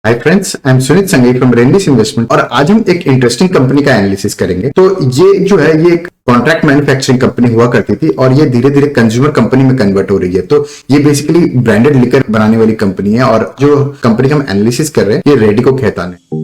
Hi friends, I am Sunit Sanghai from रेनलिस investment और आज हम एक इंटरेस्टिंग कंपनी का एनालिसिस करेंगे। तो ये जो है ये एक कॉन्ट्रैक्ट मैन्युफैक्चरिंग कंपनी हुआ करती थी और ये धीरे धीरे कंज्यूमर कंपनी में कन्वर्ट हो रही है। तो ये बेसिकली ब्रांडेड लिकर बनाने वाली कंपनी है और जो कंपनी का हम एनालिसिस कर रहे हैं ये रेडिको खैतान है।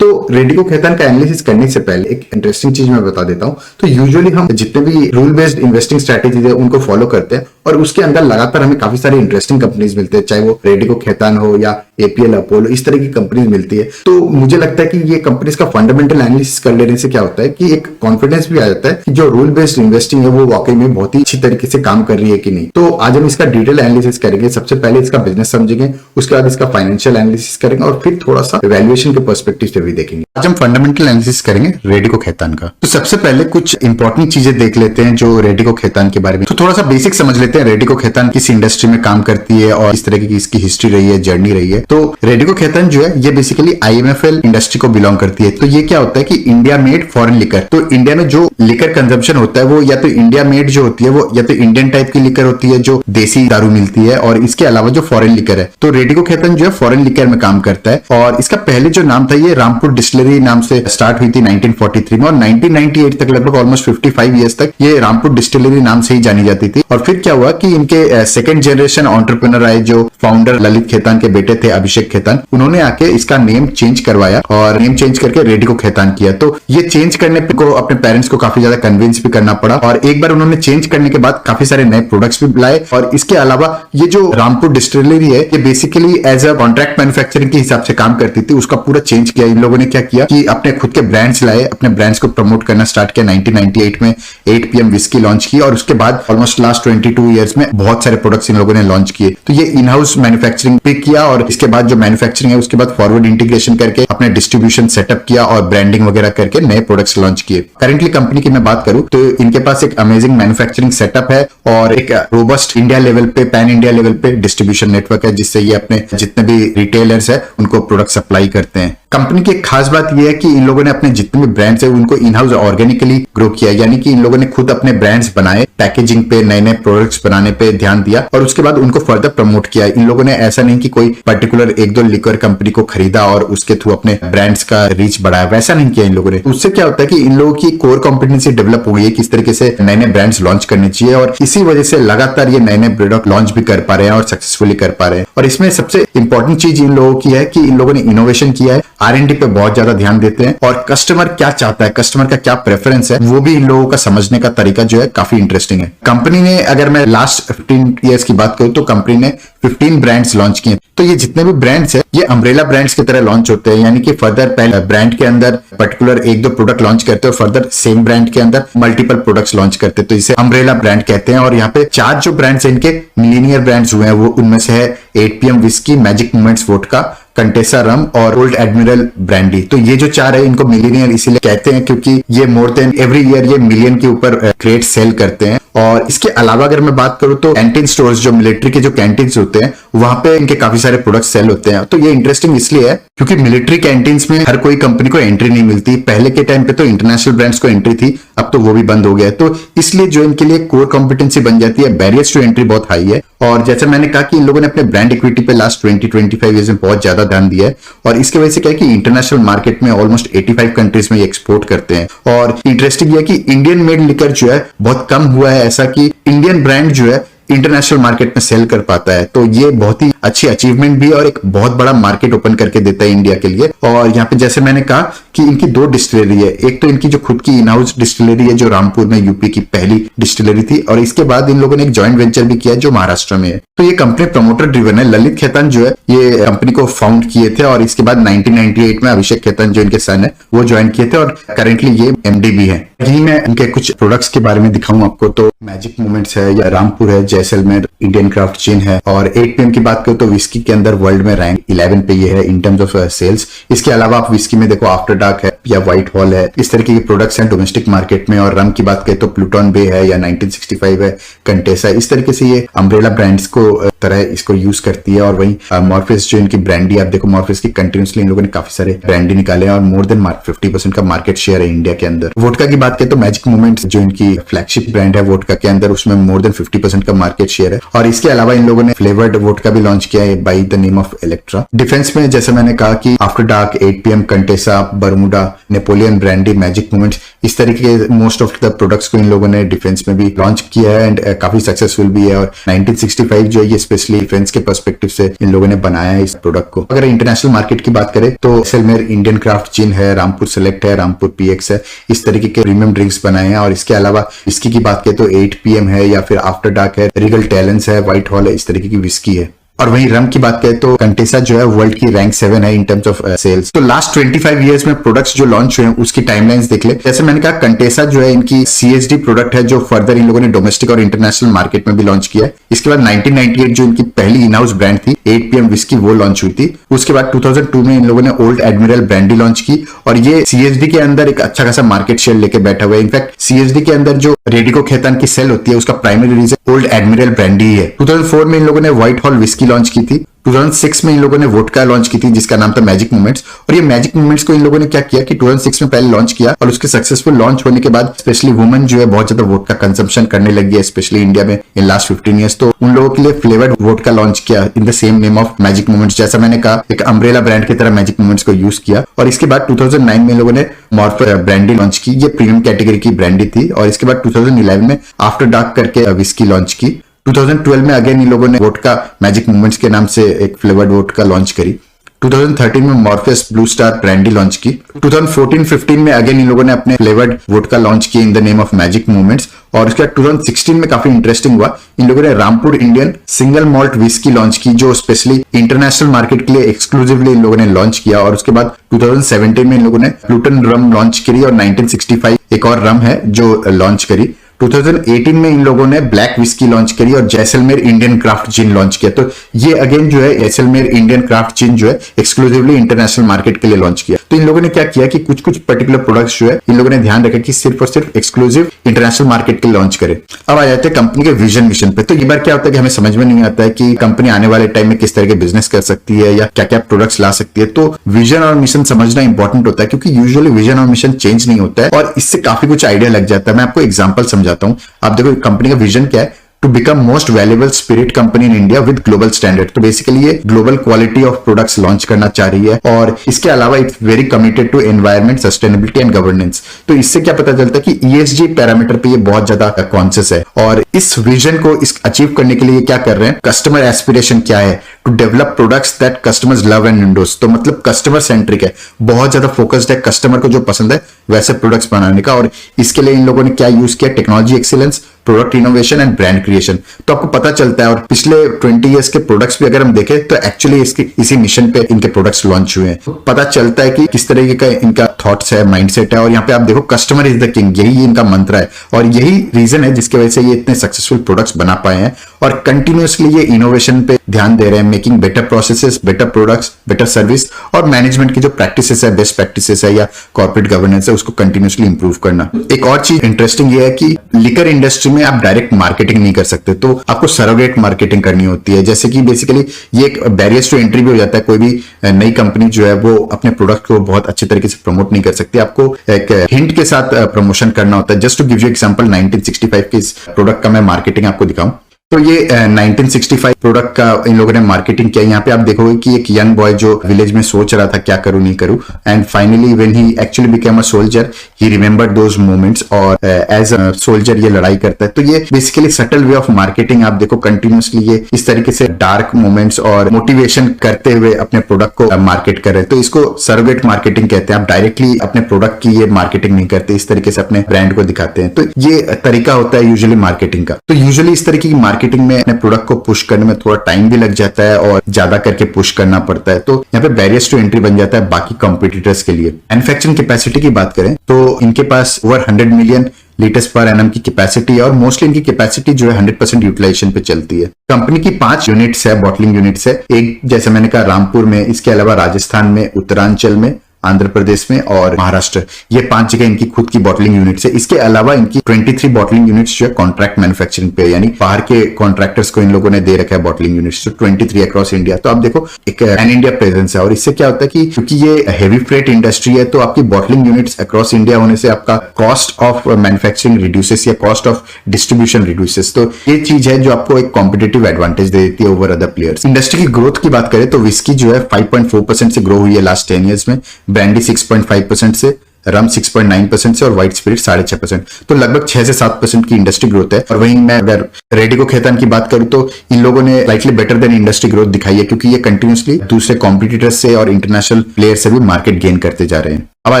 तो रेडिको खैतान का एनालिसिस करने से पहले एक इंटरेस्टिंग चीज मैं बता देता हूं। तो यूजुअली हम जितने भी रूल बेस्ड इन्वेस्टिंग स्ट्रैटेजीज है उनको फॉलो करते हैं और उसके अंदर लगातार हमें काफी सारे इंटरेस्टिंग कंपनीज मिलते हैं, चाहे वो रेडिको खैतान हो या एपीएल अपोलो, इस तरह की कंपनीज मिलती है। तो मुझे लगता है कि ये कंपनीज का फंडामेंटल एनालिसिस कर लेने से क्या होता है कि एक कॉन्फिडेंस भी आ जाता है कि जो रूल बेस्ड इन्वेस्टिंग है वो वाकई में बहुत ही अच्छी तरीके से काम कर रही है कि नहीं। तो आज हम इसका डिटेल एनालिसिस करेंगे। सबसे पहले इसका बिजनेस समझेंगे, उसके बाद इसका फाइनेंशियल एनालिसिस करेंगे और फिर थोड़ा सा वैल्यूएशन के पर्सपेक्टिव से भी देखेंगे। आज हम फंडामेंटल एनालिसिस करेंगे रेडिको खैतान का। तो सबसे पहले कुछ इंपॉर्टेंट चीजें देख लेते हैं जो रेडिको खैतान के बारे में। तो थोड़ा सा बेसिक समझ लेते हैं रेडिको खैतान किस इंडस्ट्री में काम करती है और इस तरह की इसकी हिस्ट्री रही है, जर्नी रही है। तो रेडिको खैतान जो है ये बेसिकली आईएमएफएल इंडस्ट्री को बिलोंग करती है। तो ये क्या होता है कि इंडिया मेड फॉरेन लिकर। तो इंडिया में जो लिकर कंजम्पशन होता है वो या तो इंडिया मेड जो होती है वो या तो इंडियन टाइप की लिकर होती है जो देसी दारू मिलती है, और इसके अलावा जो फॉरेन लिकर है तो रेडिको खैतान जो है फॉरेन लिकर में काम करता है। और इसका पहले जो नाम था ये रामपुर डिस्टिलरी नाम से स्टार्ट हुई थी 1943 में और 1998 तक लगभग ऑलमोस्ट 55 इयर्स तक ये रामपुर डिस्टिलरी नाम से ही जानी जाती थी। और फिर क्या हुआ कि इनके सेकंड जनरेशन एंटरप्रेन्योर आए जो फाउंडर ललित खैतान के बेटे थे अभिषेक खैतान, उन्होंने आके इसका नेम चेंज करवाया और नेम चेंज करके रेडिको खैतान किया। तो ये चेंज करने को अपने पेरेंट्स को काफी ज्यादा कन्विंस भी करना पड़ा और एक बार उन्होंने चेंज करने के बाद काफी सारे नए प्रोडक्ट्स भी लाए। और इसके अलावा ये जो रामपुर डिस्टिलरी है ये basically as a contract manufacturing के हिसाब से काम करती थी, उसका पूरा चेंज किया। इन लोगों ने क्या किया कि अपने खुद के ब्रांड्स लाए, अपने ब्रांड्स को प्रमोट करना स्टार्ट किया। 1998 में 8 PM विस्की लॉन्च की और उसके बाद ऑलमोस्ट लास्ट 22 इयर्स में बहुत सारे प्रोडक्ट्स इन लोगों ने लॉन्च किए। तो ये इन हाउस मैन्युफैक्चरिंग पे किया और इसके बाद जो मैन्युफैक्चरिंग है उसके बाद फॉरवर्ड इंटीग्रेशन करके अपने डिस्ट्रीब्यूशन सेटअप किया और ब्रांडिंग वगैरह करके नए प्रोडक्ट्स लॉन्च किए। करेंटली कंपनी की मैं बात करूं तो इनके पास एक अमेजिंग मैन्युफैक्चरिंग सेटअप है और एक रोबस्ट इंडिया लेवल पे, पैन इंडिया लेवल पे डिस्ट्रीब्यूशन नेटवर्क है जिससे ये अपने जितने भी रिटेलर्स है उनको प्रोडक्ट सप्लाई करते हैं। कंपनी की एक खास बात यह है कि इन लोगों ने अपने जितने भी ब्रांड्स है उनको इन हाउस ऑर्गेनिकली ग्रो किया, यानी कि इन लोगों ने खुद अपने ब्रांड्स बनाए, पैकेजिंग पे, नए नए प्रोडक्ट्स बनाने पे ध्यान दिया और उसके बाद उनको फर्दर प्रमोट किया। इन लोगों ने ऐसा नहीं कि कोई पर्टिकुलर एक दो लिकर कंपनी को खरीदा और उसके थ्रू अपने ब्रांड्स का रीच बढ़ाया, वैसा नहीं किया इन लोगों ने। उससे क्या होता है कि इन लोगों की कोर कॉम्पिटेंसी डेवलप हो गई है किस तरीके से नए नए ब्रांड्स लॉन्च करने चाहिए और इसी वजह से लगातार ये नए नए प्रोडक्ट लॉन्च भी कर पा रहे हैं और सक्सेसफुली कर पा रहे हैं। और इसमें सबसे इंपॉर्टेंट चीज इन लोगों की है कि इन लोगों ने इनोवेशन किया है, R&D पे बहुत ज्यादा ध्यान देते हैं और कस्टमर क्या चाहता है, कस्टमर का क्या प्रेफरेंस है वो भी इन लोगों का समझने का तरीका जो है काफी इंटरेस्टिंग है। कंपनी ने अगर मैं लास्ट 15 इयर्स की बात करूं तो कंपनी ने 15 ब्रांड्स लॉन्च किए। तो ये जितने भी ब्रांड्स है ये अम्ब्रेला ब्रांड्स की तरह लॉन्च होते हैं, यानी कि फर्दर पहले ब्रांड के अंदर पर्टिकुलर एक दो प्रोडक्ट लॉन्च करते हैं और फर्दर सेम ब्रांड के अंदर मल्टीपल प्रोडक्ट्स लॉन्च करते हैं। तो इसे अम्ब्रेला ब्रांड कहते हैं। और यहाँ पे 4 जो ब्रांड्स है इनके मिलीनियर ब्रांड्स हुए हैं वो उनमें से है 8 PM whisky, Magic Moments vodka, Contessa rum और ओल्ड एडमिरल ब्रांडी। तो ये जो 4 है इनको मिलीनियर इसीलिए कहते हैं क्योंकि ये मोर देन एवरी ईयर ये मिलियन के ऊपर क्रेट सेल करते हैं। और इसके अलावा अगर मैं बात करूं तो कैंटीन स्टोर्स, जो मिलिट्री के जो कैंटीन्स होते हैं वहां पे इनके काफी सारे प्रोडक्ट सेल होते हैं। तो ये इंटरेस्टिंग इसलिए है क्योंकि मिलिट्री कैंटीन्स में हर कोई कंपनी को एंट्री नहीं मिलती। पहले के टाइम पे तो इंटरनेशनल ब्रांड्स को एंट्री थी, अब तो वो भी बंद हो गया है। तो इसलिए जो इनके लिए कोर कॉम्पिटेंसी बन जाती है, बैरियर्स टू एंट्री बहुत हाई है। और जैसे मैंने कहा कि इन लोगों ने अपने ब्रांड इक्विटी पे लास्ट 20-25 ईयर्स में बहुत ज्यादा ध्यान दिया है और इसकी वजह से क्या है कि इंटरनेशनल मार्केट में ऑलमोस्ट 85 कंट्रीज में एक्सपोर्ट करते हैं। और इंटरेस्टिंग है कि इंडियन मेड लिकर जो है बहुत कम हुआ है ऐसा कि इंडियन ब्रांड जो है इंटरनेशनल मार्केट में सेल कर पाता है। तो ये बहुत ही अच्छी अचीवमेंट भी और एक बहुत बड़ा मार्केट ओपन करके देता है इंडिया के लिए। और यहाँ पे जैसे मैंने कहा कि इनकी 2 डिस्टिलरी है, एक तो इनकी जो खुद की इन हाउस डिस्टिलरी है जो रामपुर में यूपी की पहली डिस्टिलरी थी और इसके बाद इन लोगों ने एक जॉइंट वेंचर भी किया जो महाराष्ट्र में है। तो ये कंपनी प्रमोटर ड्रिवन है। ललित खैतान जो है ये कंपनी को फाउंड किए थे और इसके बाद 1998 में अभिषेक खैतान जो इनके सन है वो ज्वाइन किए थे और करेंटली ये MD भी है। यही मैं इनके कुछ प्रोडक्ट्स के बारे में दिखाऊं आपको। तो मैजिक मोमेंट्स है या रामपुर है, जैसलमेर इंडियन क्राफ्ट चेन है। और 8 PM की बात देखो तो विस्की के अंदर वर्ल्ड में रैंक 11 पे ये है इन टर्म्स ऑफ सेल्स। इसके अलावा आप विस्की में देखो आफ्टर डार्क है या व्हाइट हॉल है, इस तरीके के प्रोडक्ट्स हैं डोमेस्टिक मार्केट में। और रम की बात करें तो प्लूटन बे है या 1965 है, कंटेसा, इस तरीके से ये अम्ब्रेला ब्रांड्स को तरह इसको यूज करती है। और वही मॉर्फिस जो इनकी ब्रांडी, आप देखो मॉर्फिस की कंटिन्यूसली इन लोगों ने काफी सारे ब्रांडी निकाले हैं और मोर देन 50% का मार्केट शेयर है इंडिया के अंदर। वोडका की बात करें तो मैजिक मोमेंट्स जो इनकी फ्लैगशिप ब्रांड है वोडका के अंदर, उसमें मोर देन 50% का मार्केट शेयर है। और इसके अलावा इन लोगों ने फ्लेवर्ड वोडका भी लॉन्च किया है by the name of Electra. Defence में जैसे मैंने कहा कि after dark, 8 PM, Contessa, Bermuda, Napoleon brandy, magic moments, इस तरीके के मोस्ट ऑफ द प्रोडक्ट्स को इन लोगों ने डिफेंस में भी लॉन्च किया है एंड काफी सक्सेसफुल भी है। और 1965 जो है ये स्पेशली डिफेंस के पर्सपेक्टिव से इन लोगों ने बनाया है इस प्रोडक्ट को। अगर इंटरनेशनल मार्केट की बात करें तो जैसलमेर इंडियन क्राफ्ट जिन है, रामपुर सेलेक्ट है, रामपुर PX है, इस तरीके के प्रीमियम ड्रिंक्स बनाए हैं। और इसके अलावा विस्की की बात करें तो 8 PM है या फिर आफ्टर डार्क है, रिगल टैलेंस है, व्हाइट हॉल है, इस तरीके की विस्की है। और वहीं रम की बात करें तो कंटेसा जो है वर्ल्ड की रैंक 7 है इन टर्म्स ऑफ सेल्स। तो लास्ट 25 इयर्स में प्रोडक्ट्स जो लॉन्च हुए हैं उसकी टाइमलाइंस देख ले। जैसे मैंने कहा कंटेसा जो है इनकी CSD प्रोडक्ट है जो फर्दर इन लोगों ने डोमेस्टिक और इंटरनेशनल मार्केट में भी लॉन्च किया है। इसके बाद 1998 जो इनकी पहली इन हाउस ब्रांड थी 8 PM विस्की, वो लॉन्च हुई थी। उसके बाद 2002 में इन लोगों ने ओल्ड एडमिरल ब्रांडी लॉन्च की और ये CSD के अंदर एक अच्छा खासा मार्केट शेयर लेके बैठा हुआ है। इनफैक्ट CSD के अंदर जो रेडिको खेतान की सेल होती है उसका primary reason Old Admiral brandy ही है। 2004 में इन लोगों ने व्हाइट हॉल विस्की लॉन्च की थी। 2006 में इन लोगों ने वोडका लॉन्च की थी जिसका नाम था मैजिक मोमेंट्स। और ये मैजिक मोमेंट्स को इन लोगों ने क्या किया कि 2006 में पहले लॉन्च किया और उसके सक्सेसफुल लॉन्च होने के बाद स्पेशली वुमेन जो है बहुत ज्यादा वोडका कंजम्पशन करने लगी है स्पेशली इंडिया में इन लास्ट 15 ईयर्स। तो उन लोगों के लिए फ्लेवर्ड वोडका लॉन्च किया in the same name of magic moments. जैसा मैंने कहा एक अम्ब्रेला ब्रांड की तरह मैजिक मोमेंट्स को यूज किया। और इसके बाद 2009 में इन लोगों ने मॉर्फर ब्रांडी लॉन्च की, ये प्रीमियम कैटेगरी की ब्रांडी थी। और इसके बाद 2011 में आफ्टर डार्क करके विस्की लॉन्च की। 2012 में अगेन इन लोगों ने वोडका मैजिक मोमेंट्स के नाम से एक फ्लेवर्ड वोडका लॉन्च करी। 2013 में Morpheus blue star brandy launch की। 2014-15 में अगेन इन लोगों ने अपने फ्लेवर्ड वोडका लॉन्च किए in the name of magic moments. और उसके बाद 2016 में काफी इंटरेस्टिंग हुआ, इन लोगों ने Rampur Indian single malt whisky launch की जो स्पेशली इंटरनेशनल मार्केट के लिए एक्सक्लूसिवली इन लोगों ने लॉन्च किया। और उसके बाद 2017 में इन लोगों ने प्लूटन रम लॉन्च करी और 1965 एक और रम है जो लॉन्च करी। 2018 में इन लोगों ने ब्लैक विस्की लॉन्च करी और जैसलमेर इंडियन क्राफ्ट जिन लॉन्च किया। तो ये अगेन जो है जैसलमेर इंडियन क्राफ्ट जिन जो है एक्सक्लूसिवली इंटरनेशनल मार्केट के लिए लॉन्च किया। तो इन लोगों ने क्या किया कि कुछ कुछ पर्टिकुलर प्रोडक्ट्स जो है इन लोगों ने ध्यान रखा कि सिर्फ और सिर्फ एक्सक्लूसिव इंटरनेशनल मार्केट के लिए लॉन्च करे। अब आ जाते हैं कंपनी के विजन मिशन पे। तो ये बार क्या होता है कि हमें समझ में नहीं आता है कि कंपनी आने वाले टाइम में किस तरह के बिजनेस कर सकती है या क्या क्या प्रोडक्ट्स ला सकती है। तो विजन और मिशन समझना इंपॉर्टेंट होता है क्योंकि यूजुअली विजन और मिशन चेंज नहीं होता है और इससे काफी कुछ आइडिया लग जाता है। मैं आपको एग्जांपल समझाता हूं। आप देखो कंपनी का विजन क्या है, to become most valuable spirit company in India with global standard. तो बेसिकली ये global quality of products launch करना चाह रही है और इसके अलावा it's very committed to environment, sustainability and governance. तो इससे क्या पता चलता है कि ESG पैरामीटर पे ये बहुत ज्यादा कॉन्शियस है। और इस विजन को अचीव करने के लिए क्या कर रहे हैं, कस्टमर एस्पिरेशन क्या है, to develop products that customers love and endorse. तो मतलब कस्टमर सेंट्रिक है, बहुत ज्यादा फोकस्ड है कस्टमर को जो पसंद है वैसे प्रोडक्ट्स बनाने का। और इसके लिए इन लोगों ने क्या यूज किया, technology excellence, product innovation and brand creation. तो आपको पता चलता है और पिछले 20 इयर्स के प्रोडक्ट्स भी अगर हम देखें तो एक्चुअली इसी मिशन पे इनके प्रोडक्ट्स लॉन्च हुए हैं। तो पता चलता है कि किस तरीके का इनका थॉट्स है, माइंडसेट है। और यहाँ पे आप देखो कस्टमर इज द किंग, यही इनका मंत्र है और यही रीजन है जिसकी वजह से ये इतने सक्सेसफुल प्रोडक्ट्स बना पाए हैं। और कंटिन्यूअसली ये इनोवेशन पे ध्यान दे रहे हैं, making better processes, better products, better service और मैनेजमेंट की जो प्रैक्टिसेस है, बेस्ट प्रैक्टिसेस है या कॉर्पोरेट गवर्नेंस है, उसको कंटिन्यूअसली इंप्रूव करना। एक और चीज इंटरेस्टिंग ये है कि लिकर इंडस्ट्री में आप डायरेक्ट मार्केटिंग नहीं कर सकते, तो आपको सरोगेट मार्केटिंग करनी होती है। जैसे कि बेसिकली ये एक बैरियर्स टू एंट्री भी हो जाता है। कोई भी नई कंपनी जो है वो अपने प्रोडक्ट को बहुत अच्छे तरीके से प्रमोट नहीं कर सकती, आपको एक हिंट के साथ प्रमोशन करना होता है। Just to give you example, 1965 के इस प्रोडक्ट का मैं मार्केटिंग आपको दिखाऊं तो ये 1965 प्रोडक्ट का इन लोगों ने मार्केटिंग किया। यहाँ पे आप देखोगे कि एक यंग बॉय जो विलेज में सोच रहा था क्या करूं नहीं करूं, and finally when he actually became a soldier he remembered those moments और एज अ सोल्जर ये लड़ाई करता है। तो ये basically subtle way of marketing. आप देखो कंटिन्यूसली ये इस तरीके से डार्क मोमेंट्स और मोटिवेशन करते हुए अपने प्रोडक्ट को मार्केट कर रहे हैं। तो इसको सरोगेट मार्केटिंग कहते हैं। आप डायरेक्टली अपने प्रोडक्ट की ये मार्केटिंग नहीं करते, इस तरीके से अपने ब्रांड को दिखाते हैं। तो ये तरीका होता है यूजुअली मार्केटिंग का। तो यूजुअली इस तरीके की मार्केटिंग में अपने प्रोडक्ट को पुश करने में थोड़ा टाइम भी लग जाता है और ज्यादा करके पुश करना पड़ता है। तो यहाँ पे बैरियर्स टू एंट्री बन जाता है बाकी कॉम्पिटिटर्स के लिए। मैन्युफैक्चरिंग कैपेसिटी की बात करें तो इनके पास ओवर 100 मिलियन लीटर्स पर एनम की कैपेसिटी है और मोस्टली इनकी कैपेसिटी जो है 100% यूटिलाइजेशन पे चलती है। कंपनी की 5 यूनिट्स है, बॉटलिंग यूनिट्स है। एक जैसे मैंने कहा रामपुर में, इसके अलावा राजस्थान में, उत्तरांचल में, आंध्र प्रदेश में और महाराष्ट्र, ये 5 जगह इनकी खुद की बॉटलिंग यूनिट्स है। इसके अलावा इनकी 23 बॉटलिंग यूनिट्स जो है कॉन्ट्रैक्ट मैन्युफैक्चरिंग पे, यानी बाहर के कॉन्ट्रैक्टर्स को इन लोगों ने दे रखा है बॉटलिंग यूनिट्स, तो 23 अक्रॉस इंडिया। तो आप देखो एक एन इंडिया प्रेजेंस है। और इससे क्या होता है कि क्योंकि ये हेवी फ्रेट इंडस्ट्री है, तो आपकी बॉटलिंग यूनिट्स अक्रॉस इंडिया होने से आपका कॉस्ट ऑफ मैन्युफैक्चरिंग रिड्यूसेस या कॉस्ट ऑफ डिस्ट्रीब्यूशन रिड्यूसेस। तो ये चीज है जो आपको एक कॉम्पिटेटिव एडवांटेज दे देती है ओवर अदर प्लेयर्स। इंडस्ट्री की ग्रोथ की बात करें तो विस्की जो है 5.4% से ग्रो हुई है लास्ट 10 ईयर्स में, ब्रांडी 6.5% से, रम 6.9% से और व्हाइट स्पिरिट 6.5%। तो लगभग 6 से 7% की इंडस्ट्री ग्रोथ है। और वहीं मैं अगर रेडिको खैतान की बात करूं तो इन लोगों ने slightly better than industry growth दिखाई है, क्योंकि ये कंटिन्यूसली दूसरे कॉम्पिटिटर्स से और इंटरनेशनल प्लेयर से भी मार्केट गेन करते जा रहे हैं। अब आ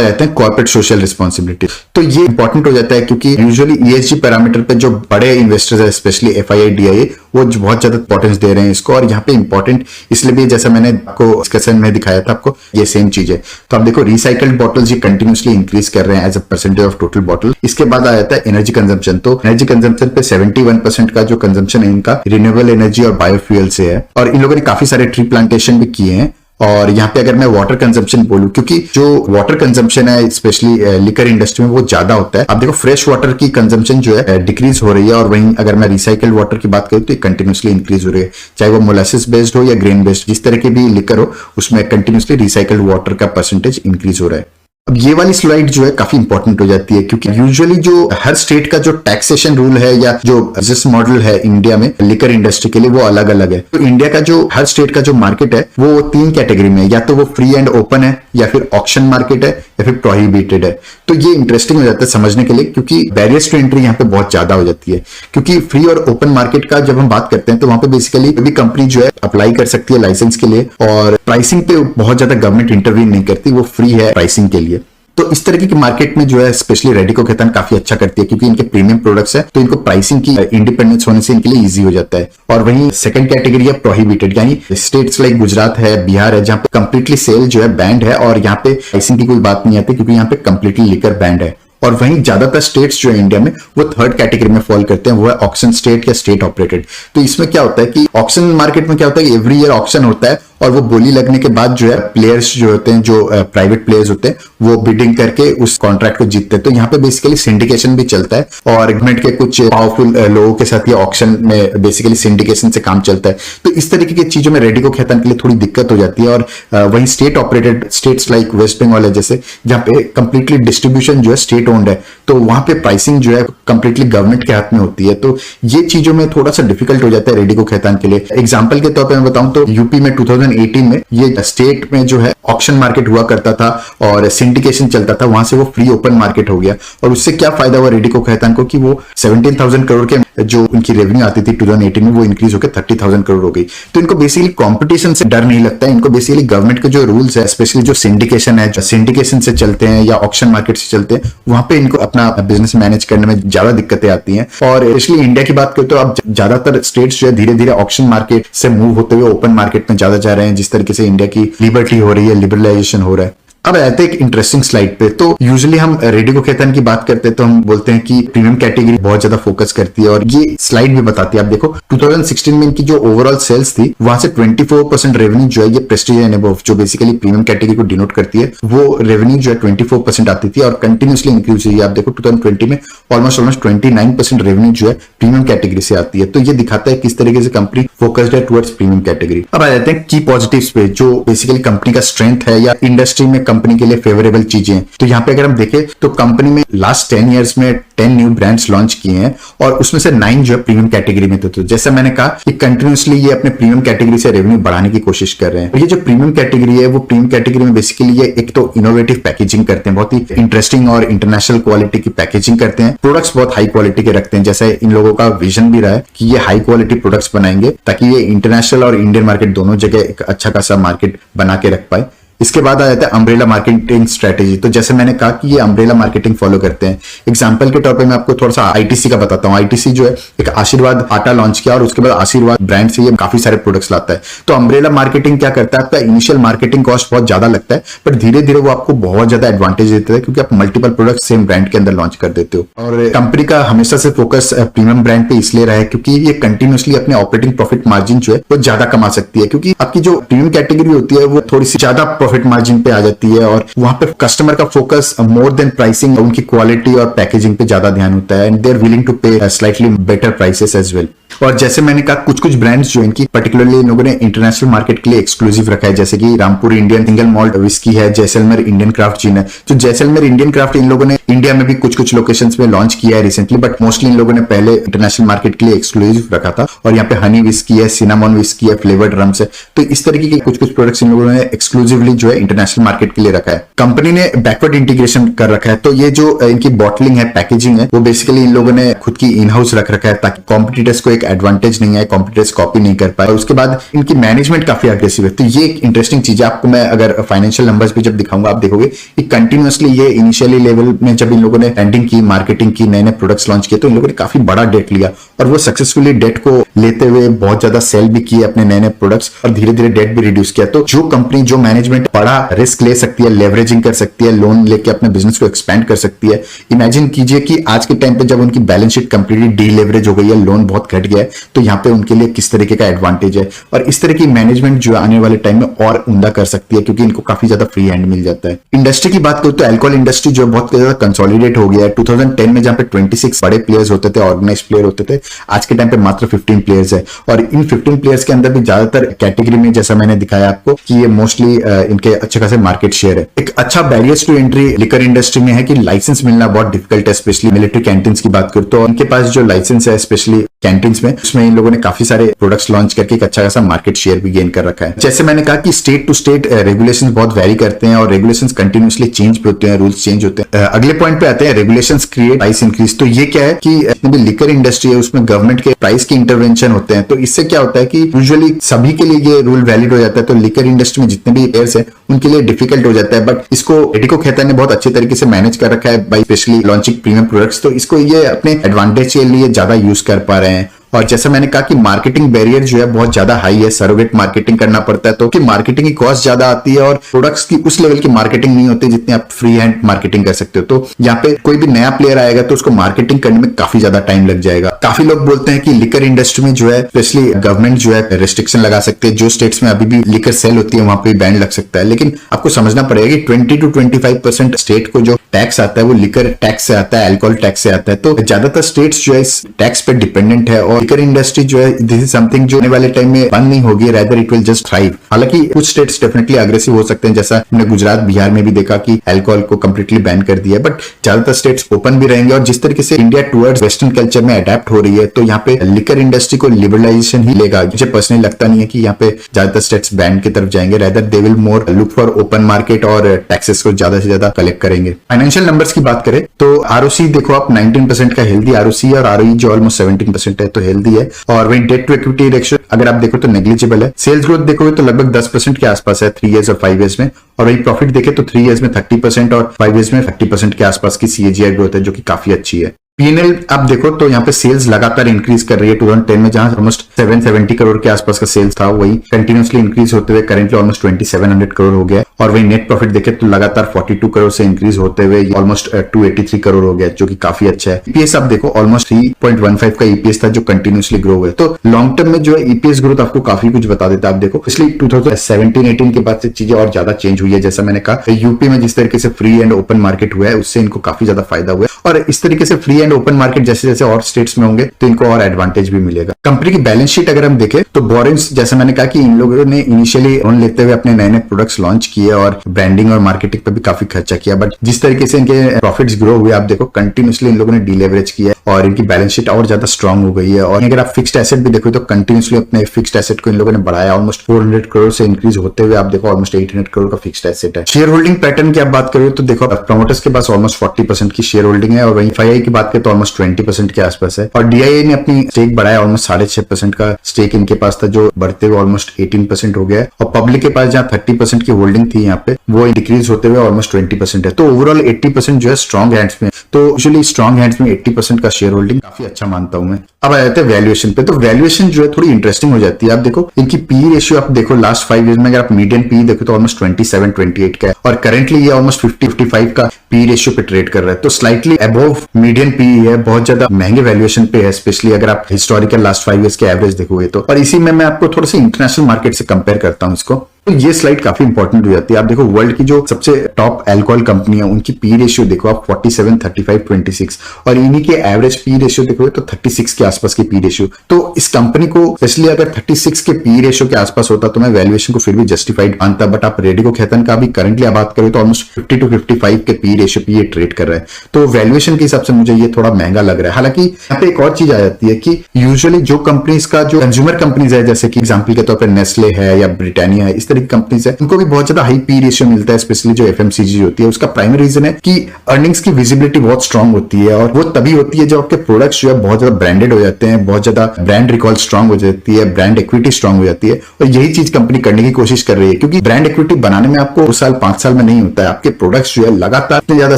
जाते हैं कॉर्पोरेट सोशल रिस्पॉन्सिबिलिटी। तो ये इंपॉर्टेंट हो जाता है क्योंकि यूजुअली ईएसजी पैरामीटर पे जो बड़े इन्वेस्टर्स है, स्पेशली एफआईआई, डीआईए, वो बहुत ज्यादा इंपॉर्टेंस दे रहे हैं इसको। और यहाँ पे इंपॉर्टेंट इसलिए भी, जैसा मैंने आपको डिस्कशन में दिखाया था आपको, ये सेम चीज है। तो आप देखो रिसाइकल्ड बॉटल्स ये कंटिन्यूसली इंक्रीज कर रहे हैं as a percentage of total bottle. इसके बाद आ जाता है एनर्जी कंजम्पशन। तो एनर्जी कंजम्पशन पे 71% का जो कंजम्पशन है इनका रिन्यूएबल एनर्जी और बायोफ्यूल से है। और इन लोगों ने काफी सारे ट्री प्लांटेशन भी किए हैं। और यहाँ पे अगर मैं वाटर कंजम्पशन बोलूं, क्योंकि जो वाटर कंजम्पशन है स्पेशली लिकर इंडस्ट्री में वो ज्यादा होता है। आप देखो फ्रेश वाटर की कंजम्पशन जो है डिक्रीज हो रही है। और वहीं अगर मैं रिसाइकल्ड वाटर की बात करूं तो कंटिन्यूसली इंक्रीज हो रही है, चाहे वो मोलासिस बेस्ड हो या ग्रेन बेस्ड, जिस तरह के भी लिकर हो उसमें कंटिन्यूसली रिसाइकल्ड वाटर का परसेंटेज इंक्रीज हो रहा है। अब ये वाली स्लाइड जो है काफी इंपॉर्टेंट हो जाती है, क्योंकि यूजुअली जो हर स्टेट का जो टैक्सेशन रूल है या जो बिजनेस मॉडल है इंडिया में लिकर इंडस्ट्री के लिए, वो अलग अलग है। तो इंडिया का जो हर स्टेट का जो मार्केट है वो 3 कैटेगरी में है, या तो वो फ्री एंड ओपन है, या फिर ऑक्शन मार्केट है, या फिर प्रोहिबिटेड है। तो ये इंटरेस्टिंग हो जाता है समझने के लिए, क्योंकि बैरियर्स टू एंट्री यहाँ पे बहुत ज्यादा हो जाती है। क्योंकि फ्री और ओपन मार्केट का जब हम बात करते हैं तो वहां पे बेसिकली कोई भी कंपनी जो है अप्लाई कर सकती है लाइसेंस के लिए, और प्राइसिंग पे बहुत ज्यादा गवर्नमेंट इंटरवीन नहीं करती, वो फ्री है प्राइसिंग के लिए। तो इस तरीके की मार्केट में जो है स्पेशली रेडिको खैतान काफी अच्छा करती है, क्योंकि इनके प्रीमियम प्रोडक्ट्स है, तो इनको प्राइसिंग की इंडिपेंडेंस होने से इनके लिए इजी हो जाता है। और वहीं सेकंड कैटेगरी है प्रोहिबिटेड, यानी स्टेट्स लाइक गुजरात है, बिहार है, जहां पे कंप्लीटली सेल जो है बैंड है और यहाँ पे प्राइसिंग की कोई बात नहीं आती, क्योंकि यहाँ पे कंप्लीटली लिकर बैंड है। और वहीं ज्यादातर स्टेट्स जो है इंडिया में वो थर्ड कैटेगरी में फॉल करते हैं, वो है ऑक्शन स्टेट या स्टेट ऑपरेटेड। तो इसमें क्या होता है कि ऑक्शन मार्केट में क्या होता है कि एवरी ईयर ऑक्शन होता है, और वो बोली लगने के बाद जो है प्लेयर्स जो होते हैं, जो प्राइवेट प्लेयर्स होते हैं, वो बिडिंग करके उस कॉन्ट्रैक्ट को जीतते हैं। तो यहाँ पे बेसिकली सिंडिकेशन भी चलता है, और गवर्नमेंट के कुछ पावरफुल लोगों के साथ ये ऑक्शन में बेसिकली सिंडिकेशन से काम चलता है। तो इस तरीके की चीजों में रेडिको खैतान के लिए थोड़ी दिक्कत हो जाती है। और वहीं state operated states like West Bengal है जैसे, जहाँ पे कंप्लीटली डिस्ट्रीब्यूशन जो है स्टेट ओन्ड है, तो वहां पे प्राइसिंग जो है कंप्लीटली गवर्नमेंट के हाथ में होती है। तो ये चीजों में थोड़ा सा डिफिकल्ट हो जाता है रेडिको खैतान के लिए। एग्जाम्पल के तौर पर मैं बताऊं तो यूपी में 2018 में ये स्टेट में जो है ऑक्शन मार्केट हुआ करता था और सिंडिकेशन चलता था, वहां से वो फ्री ओपन मार्केट हो गया। और उससे क्या फायदा हुआ रेडिको खैतान को कि वो 17,000 करोड़ के जो उनकी रेवेन्यू आती थी 2018 में, वो इंक्रीज होकर 30,000 करोड़ हो गई। तो इनको बेसिकली कॉम्पिटिशन से डर नहीं लगता है, इनको बेसिकली गवर्नमेंट के जो रूल्स है, स्पेशली जो सिंडिकेशन है, जो सिंडिकेशन से चलते हैं या ऑक्शन मार्केट से चलते हैं, वहां पे इनको अपना बिजनेस मैनेज करने में ज्यादा दिक्कतें आती हैं। और स्पेशली इंडिया की बात करें तो अब ज्यादातर स्टेट्स जो है धीरे धीरे ऑक्शन मार्केट से मूव होते हुए ओपन मार्केट में ज्यादा जा रहे हैं, जिस तरीके से इंडिया की लिबर्टी हो रही है, लिबरलाइजेशन हो रहा है। अब आते हैं एक इंटरेस्टिंग स्लाइड पे। तो यूजुअली हम रेडिको खैतान की बात करते हैं तो हम बोलते हैं कि प्रीमियम कैटेगरी बहुत ज्यादा फोकस करती है, और ये स्लाइड भी बताती है। आप देखो 2016 में इनकी जो ओवरऑल सेल्स थी, वहां से 24% रेवेन्यू जो है ये प्रेस्टीज एंड अबव, जो बेसिकली प्रीमियम कैटेगरी को डिनोट करती है, वो रेवेन्यू जो है 24% आती थी और कंटिन्यूसली इंक्रीज हुई है। आप देखो 2020 में ऑलमोस्ट 29% रेवेन्यू जो है प्रीमियम कैटेगरी से आती है। तो ये दिखाता है किस तरीके से कंपनी फोकस्ड है टुवर्ड्स प्रीमियम कैटेगरी। अब आ जाते हैं की पॉजिटिव्स पे, जो बेसिकली कंपनी का स्ट्रेंथ है या इंडस्ट्री में कंपनी के लिए फेवरेबल चीजें हैं। तो यहाँ पे अगर हम देखें तो कंपनी में लास्ट 10 इयर्स में 10 न्यू ब्रांड्स लॉन्च किए हैं, और उसमें से 9 जो है प्रीमियम कैटेगरी में थे। तो जैसा मैंने कहा कि कंटिन्यूसली ये अपने प्रीमियम कैटेगरी से रेवेन्यू बढ़ाने की कोशिश कर रहे हैं। और ये जो प्रीमियम कैटेगरी है, वो प्रीमियम कैटेगरी में बेसिकली ये एक तो इनोवेटिव पैकेजिंग करते हैं, बहुत ही इंटरेस्टिंग और इंटरनेशनल क्वालिटी की पैकेजिंग करते हैं, प्रोडक्ट्स बहुत हाई क्वालिटी के रखते हैं। जैसे इन लोगों का विजन भी रहा है कि ये हाई क्वालिटी प्रोडक्ट्स बनाएंगे ताकि ये इंटरनेशनल और इंडियन मार्केट दोनों जगह एक अच्छा खासा मार्केट बना के रख पाए। इसके बाद आ जाता है अम्ब्रेला मार्केटिंग स्ट्रेटेजी। तो जैसे मैंने कहा कि ये अम्ब्रेला मार्केटिंग फॉलो करते हैं। एग्जाम्पल के तौर पर मैं आपको थोड़ा सा आईटीसी का बताता हूँ। आईटीसी जो है एक आशीर्वाद आटा लॉन्च किया और उसके बाद आशीर्वाद ब्रांड से ये काफी सारे प्रोडक्ट्स लाता है। तो अम्ब्रेला मार्केटिंग क्या करता है, आपका इनिशियल मार्केटिंग कॉस्ट बहुत ज्यादा लगता है, पर धीरे धीरे वो आपको बहुत ज्यादा एडवांटेज देता है क्योंकि आप मल्टीपल प्रोडक्ट सेम ब्रांड के अंदर लॉन्च कर देते हो। और कंपनी का हमेशा से फोकस प्रीमियम ब्रांड पे इसलिए रहा है क्योंकि ये कंटिन्यूअसली अपने ऑपरेटिंग प्रॉफिट मार्जिन जो है वो ज्यादा कमा सकती है, क्योंकि आपकी जो प्रीमियम कैटेगरी होती है वो थोड़ी सी ज्यादा प्रॉफिट मार्जिन पे आ जाती है और वहां पे कस्टमर का फोकस मोर देन प्राइसिंग, उनकी क्वालिटी और पैकेजिंग पे ज्यादा ध्यान होता है and they are willing to pay slightly better prices as well. और जैसे मैंने कहा कुछ ब्रांड्स जो इनकी पर्टिकुलरली इन लोगों ने इंटरनेशनल मार्केट के लिए एक्सक्लूसिव रखा है, जैसे कि Rampur Indian single malt whisky है, जैसलमेर इंडियन क्राफ्ट जिन है। तो जैसलमेर इंडियन क्राफ्ट इन लोगों ने इंडिया में भी कुछ लोकेशंस में लॉन्च किया है रिसेंटली, बट मोस्टली इन लोगों ने पहले इंटरनेशनल मार्केट के लिए एक्सक्लूसिव रखा था। और यहाँ पे हनी विस्की है, सिनामॉन विस्की है, फ्लेवर्ड रम्स है। तो इस तरीके के कुछ प्रोडक्ट्स इन लोगों ने एक्सक्लूसिवली जो है इंटरनेशनल मार्केट के लिए रखा है। कंपनी ने बैकवर्ड इंटीग्रेशन कर रखा है, तो ये जो इनकी बॉटलिंग है, पैकेजिंग है, वो बेसिकली इन लोगों ने खुद की इन हाउस रख रखा है ताकि कॉम्पिटिटर्स को एक एडवांटेज नहीं आए, कॉम्पिटिटर्स कॉपी नहीं कर पाए। उसके बाद इनकी मैनेजमेंट काफी अग्रेसिव है। तो ये एक इंटरेस्टिंग चीज है। आपको मैं अगर फाइनेंशियल नंबर्स पे जब दिखाऊंगा आप देखोगे कि कंटिन्यूअसली ये इनिशियली लेवल में जब इन लोगों ने ब्रांडिंग की, मार्केटिंग की, नए नए प्रोडक्ट्स लॉन्च किए, तो इन लोगों ने काफी बड़ा डेट लिया और वो सक्सेसफुली डेट को लेते हुए बहुत ज्यादा सेल भी किए अपने नए नए प्रोडक्ट्स और धीरे धीरे डेट भी रिड्यूस किया। तो जो कंपनी, जो मैनेजमेंट बड़ा रिस्क ले सकती है, लेवरेजिंग कर सकती है, लोन लेके अपने बिजनेस को एक्सपेंड कर सकती है। इमेजिन कीजिए कि आज के टाइम पे जब उनकी बैलेंस शीट कंप्लीटली डीलेवरेज हो गई है, लोन बहुत घट गया है, तो यहाँ पे उनके लिए किस तरीके का एडवांटेज है। और इस तरह की मैनेजमेंट जो आने वाले टाइम में और उम्दा कर सकती है क्योंकि इनको काफी ज्यादा फ्री हैंड मिल जाता है। इंडस्ट्री की बात करूं तो अल्कोहल इंडस्ट्री जो बहुत ज्यादा कंसोलिडेट हो गया है। 2010 में जहां पे 26 बड़े प्लेयर्स होते थे, ऑर्गेनाइज प्लेयर होते थे, आज के टाइम पे मात्र 15 प्लेयर्स है। और इन 15 प्लेयर्स के अंदर भी ज्यादातर कैटेगरी में जैसा मैंने दिखाया आपको कि ये मोस्टली इनके अच्छे खासे मार्केट शेयर है। एक अच्छा barriers to entry liquor industry में है कि लाइसेंस मिलना बहुत डिफिकल्ट है, स्पेशली मिलिट्री कैंटीन्स की बात करूं तो इनके पास जो लाइसेंस है स्पेशली कैंटीन्स में, उसमें इन लोगों ने काफी सारे प्रोडक्ट्स लॉन्च करके एक अच्छा खासा मार्केट शेयर भी गेन कर रखा है। जैसे मैंने कहा कि स्टेट टू स्टेट रेगुलेशंस बहुत वेरी करते हैं और रेगुलेशंस कंटिन्यूअसली चेंज भी होते हैं, रूल्स चेंज होते हैं। अगले पॉइंट पे आते हैं रेगुलेशंस क्रिएट प्राइस इंक्रीज। तो ये क्या है कि जितनी भी लिकर इंडस्ट्री है उसमें गवर्नमेंट के प्राइस की इंटरवेंशन होते हैं। तो इससे क्या होता है कि यूजुअली सभी के लिए ये रूल वैलिड हो जाता है। तो लिकर इंडस्ट्री में जितने भी प्लेयर्स हैं उनके लिए डिफिकल्ट हो जाता है, बट इसको रेडिको खैतान ने बहुत अच्छे तरीके से मैनेज कर रखा है by specially launching premium products. तो इसको ये अपने एडवांटेज के लिए ज्यादा यूज कर पा रहे हैं। और जैसा मैंने कहा कि मार्केटिंग बैरियर जो है बहुत ज्यादा हाई है, सरोगेट मार्केटिंग करना पड़ता है, तो कि मार्केटिंग की कॉस्ट ज्यादा आती है और प्रोडक्ट्स की उस लेवल की मार्केटिंग नहीं होती जितनी आप फ्री हैंड मार्केटिंग कर सकते हो। तो यहाँ पे कोई भी नया प्लेयर आएगा तो उसको मार्केटिंग करने में काफी ज्यादा टाइम लग जाएगा। काफी लोग बोलते हैं कि लिकर इंडस्ट्री में जो है स्पेशली गवर्नमेंट जो है रेस्ट्रिक्शन लगा सकते हैं, जो स्टेट्स में अभी भी लिकर सेल होती है वहां पे बैन लग सकता है। लेकिन आपको समझना पड़ेगा कि 20 to 25% स्टेट को जो टैक्स आता है वो लिकर टैक्स से आता है, अल्कोहल टैक्स से आता है। तो ज्यादातर स्टेट्स जो है इस टैक्स पे डिपेंडेंट है और लिकर इंडस्ट्री जो है दिस इज समथिंग जो आने वाले टाइम में बंद नहीं होगी, rather it will just thrive. हालांकि कुछ स्टेट्स डेफिनेटली अग्रेसिव हो सकते हैं, जैसा हमने गुजरात बिहार में भी देखा कि अल्कोहल को कंप्लीटली बैन कर दिया, बट ज्यादातर स्टेट्स ओपन भी रहेंगे। और जिस तरीके से इंडिया टुवर्ड्स वेस्टर्न कल्चर में अडेप्ट हो रही है तो यहाँ पे लिकर इंडस्ट्री को लिबरलाइजेशन ही लेगा। मुझे पर्सनली लगता नहीं है कि यहाँ पे ज्यादातर स्टेट्स बैन की तरफ जाएंगे, rather they will more look for open market और टैक्सेस को ज्यादा से ज्यादा कलेक्ट करेंगे। फाइनेंशियल नंबर्स की बात करें तो आरओसी देखो आप 19% का हेल्दी आरओसी है और आरओई जो ऑलमोस्ट 17% है, तो हेल्दी है। और वही डेट टू इक्विटी रेशियो अगर आप देखो तो नेग्लिजिबल है। सेल्स ग्रोथ देखोगे तो लगभग 10% के आसपास है 3 इयर्स और 5 इयर्स में। और वही प्रॉफिट देखे तो 3 इयर्स में 30% और 5 इयर्स में 50% के आसपास की सीएजीआर ग्रोथ है, जो कि काफी अच्छी है। पीएनएल आप देखो तो यहाँ पे सेल्स लगातार इंक्रीज कर रही है। 2010 में जहां ऑलमोस्ट 770 करोड़ के आसपास का सेल्स था, वही कंटिन्यूअसली इंक्रीज होते हुए करेंटली ऑलमोस्ट 2700 करोड़ हो गया। और वही नेट प्रॉफिट देखे तो लगातार 42 करोड़ से इंक्रीज होते हुए ऑलमोस्ट 283 करोड़ हो गया, जो कि काफी अच्छा है। ईपीएस आप देखो ऑलमोस्ट 3.15 का ईपीएस था जो कंटिन्यूअसली ग्रो हुआ है। तो लॉन्ग टर्म में जो है ईपीएस ग्रोथ आपको काफी कुछ बता देता है। आप देखो इसलिए 2017-18 के बाद से चीजें और ज्यादा चेंज हुई है। जैसा मैंने कहा यूपी में जिस तरीके से फ्री एंड ओपन मार्केट हुआ है उससे इनको काफी ज्यादा फायदा हुआ है। और इस तरीके से फ्री एंड ओपन मार्केट जैसे जैसे और स्टेट्स में होंगे तो इनको और एडवांटेज भी मिलेगा। कंपनी की बैलेंस शीट अगर हम देखें तो बोरिंग्स जैसे मैंने कहा कि इन लोगों ने इनिशियली लोन लेते हुए अपने नए नए प्रोडक्ट्स लॉन्च किए और ब्रांडिंग और मार्केटिंग पे भी काफी खर्चा किया, बट जिस तरीके से इनके प्रॉफिट्स ग्रो हुए आप देखो कंटिन्यूअसली इन लोगों ने डीलेवरेज किया और इनकी बैलेंस शीट और ज्यादा स्ट्रांग हो गई है। और अगर आप फिक्स्ड एसेट भी देखो तो कंटिन्यूअसली अपने फिक्स्ड एसेट को इन लोगों ने बढ़ाया, ऑलमोस्ट 400 करोड़ से इंक्रीज होते हुए आप देखो ऑलमोस्ट 800 करोड़ का फिक्स्ड एसेट है। शेयर होल्डिंग पैटर्न की आप बात करो तो देखो प्रमोटर्स के पास ऑलमोस्ट 40% की शेयर होल्डिंग है और वहीं एफआईआई की बात करें तो ऑलमोस्ट 20% के आसपास है। और डीआईए ने अपनी स्टेक बढ़ाया, ऑलमोस्ट 6.5% का स्टेक इनके पास था जो बढ़ते हुए ऑलमोस्ट 18% हो गया है। और पब्लिक के पास जहां 30% की होल्डिंग थी यहाँ पे वो डिक्रीज होते हुए ऑलमोस्ट 20% है। तो ओवरऑल 80% जो है स्ट्रॉन्ग हैंड्स में। तो यूजुअली स्ट्रॉन्ग हैंड्स में 80% का शेयर होल्डिंग काफी अच्छा मानता हूं मैं। अब आ जाते हैं वैल्यूएशन पे। तो वैल्यूएशन जो है थोड़ी इंटरेस्टिंग हो जाती है। आप देखो इनकी पी रेशियो आप देखो लास्ट 5 ईयर्स में अगर आप मीडियन पी देखो तो ऑलमोस्ट 27-28 का है और करेंटली ये ऑलमोस्ट 50-55 का पी रेशियो पे ट्रेड कर रहा है। तो स्लाइटली अबव मीडियन पी है, बहुत ज्यादा महंगे वैल्यूएशन पे है, स्पेशली अगर आप हिस्टोरिकल लास्ट 5 ईयर्स के एवरेज देखोगे तो। और इसी में मैं आपको थोड़ा सा इंटरनेशनल मार्केट से कंपेयर करता हूं इसको। तो ये स्लाइड काफी इंपॉर्टेंट हो जाती है। आप देखो वर्ल्ड की जो सबसे टॉप अल्कोहल कंपनी है उनकी पी रेशियो देखो आप 47, 35, 26 और इन्हीं के एवरेज पी रेशियो देखोगे तो 36 के आसपास की पी रेशियो। तो इस कंपनी को स्पेशली अगर 36 के पी रेशियो के आसपास होता तो मैं वैल्यूएशन को फिर भी जस्टिफाइड मानता। बट आप रेडिको खैतान का भी करंटली बात करें तो ऑलमोस्ट 50 to 55 के पी रेशियो पे ये ट्रेड कर रहा है। तो वैल्यूएशन के हिसाब से मुझे ये थोड़ा महंगा लग रहा है। हालांकि यहाँ पे एक और चीज आ जाती है कि यूजुअली जो कंपनीज का जो कंज्यूमर कंपनीज है जैसे कि एग्जाम्पल के तौर पर नेस्ले है या ब्रिटानिया है, इस तरह की कंपनीज है, उनको भी बहुत ज्यादा हाई पी रेशियो मिलता है, स्पेशली जो एफएमसीजी होती है। उसका प्राइमरी रीजन है कि अर्निंग्स की विजिबिलिटी बहुत स्ट्रांग होती है और वो तभी होती है जब आपके प्रोडक्ट्स जो है बहुत ज्यादा ब्रांडेड हो जाते हैं, बहुत ज्यादा ब्रांड रिकॉल स्ट्रांग हो जाती है, ब्रांड इक्विटी स्ट्रांग हो जाती है। और यही चीज कंपनी करने की कोशिश कर रही है क्योंकि ब्रांड इक्विटी बनाने में आपको 2 साल 5 साल में नहीं होता है। आपके प्रोडक्ट्स जो है लगातार इतने ज्यादा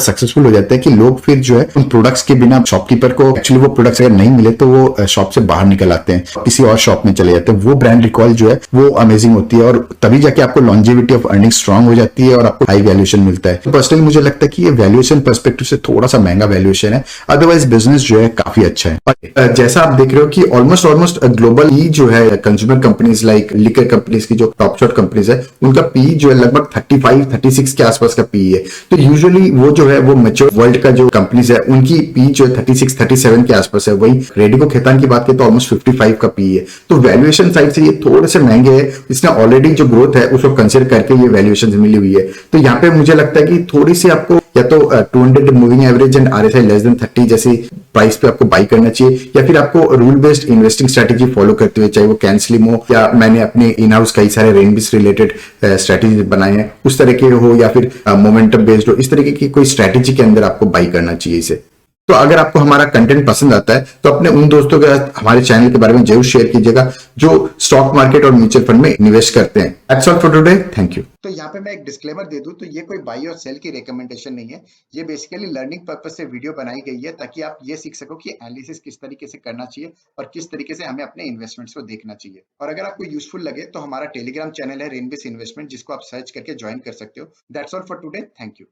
सक्सेसफुल हो जाते हैं कि लोग फिर जो है उन प्रोडक्ट्स के बिना शॉपकीपर को एक्चुअली वो प्रोडक्ट्स अगर नहीं मिले तो वो शॉप से बाहर निकल आते हैं, किसी और शॉप में चले जाते हैं। वो ब्रांड रिकॉल जो है वो अमेजिंग होती है और तभी जाके आपको लॉन्जेविटी ऑफ अर्निंग स्ट्रांग हो जाती है और आपको हाई वैल्यूएशन मिलता है। तो पर्सनली मुझे लगता है कि ये वैल्यूएशन पर्सपेक्टिव से थोड़ा सा महंगा वैल्यूएशन है, अदरवाइज बिजनेस जो है काफी अच्छा है। और जैसा आप देख रहे हो कि ऑलमोस्ट ग्लोबल ई जो है consumer companies like liquor companies की जो टॉप शॉट कंपनीज है उनका पी जो है लगभग 35-36 के आसपास का पी है। तो यूजुअली वो जो है वो मैच्योर वर्ल्ड का जो कंपनीज है उनकी पी जो है 36-37 के आसपास है। वही रेडिको खैतान की बात करें तो ऑलमोस्ट 55 का पी है। तो वैल्यूएशन साइड से ये थोड़े से महंगे है। इसने ऑलरेडी जो ग्रोथ है उसको कंसिडर करके ये वैल्यूएशन मिली हुई है। तो यहाँ पे मुझे लगता है कि थोड़ी सी आपको या तो 200 moving average and RSI less than 30 जैसी प्राइस पे आपको बाई करना चाहिए या फिर आपको rule based investing strategy follow करते हुए, चाहे वो कैंसलिम हो या मैंने अपने इन हाउस कई सारे रेनबिस रिलेटेड स्ट्रेटेजी बनाए हैं उस तरह के हो या फिर मोमेंटम बेस्ड हो, इस तरीके की कोई स्ट्रेटेजी के अंदर आपको बाई करना चाहिए इसे। तो अगर आपको हमारा कंटेंट पसंद आता है तो अपने उन दोस्तों के साथ हमारे चैनल के बारे में जरूर शेयर कीजिएगा जो स्टॉक मार्केट और म्यूचुअल फंड में इन्वेस्ट करते हैं। That's all for today, thank you. तो यहाँ पे मैं एक डिस्क्लेमर दे दूं तो ये कोई बाई और सेल की रिकमेंडेशन नहीं है। ये बेसिकली लर्निंग पर्पज से वीडियो बनाई गई है ताकि आप ये सीख सको कि एनालिसिस किस तरीके से करना चाहिए और किस तरीके से हमें अपने इन्वेस्टमेंट्स को देखना चाहिए। और अगर आपको यूजफुल लगे तो हमारा टेलीग्राम चैनल है रेनबिस इन्वेस्टमेंट, जिसको आप सर्च करके ज्वाइन कर सकते हो। That's all for today, thank you.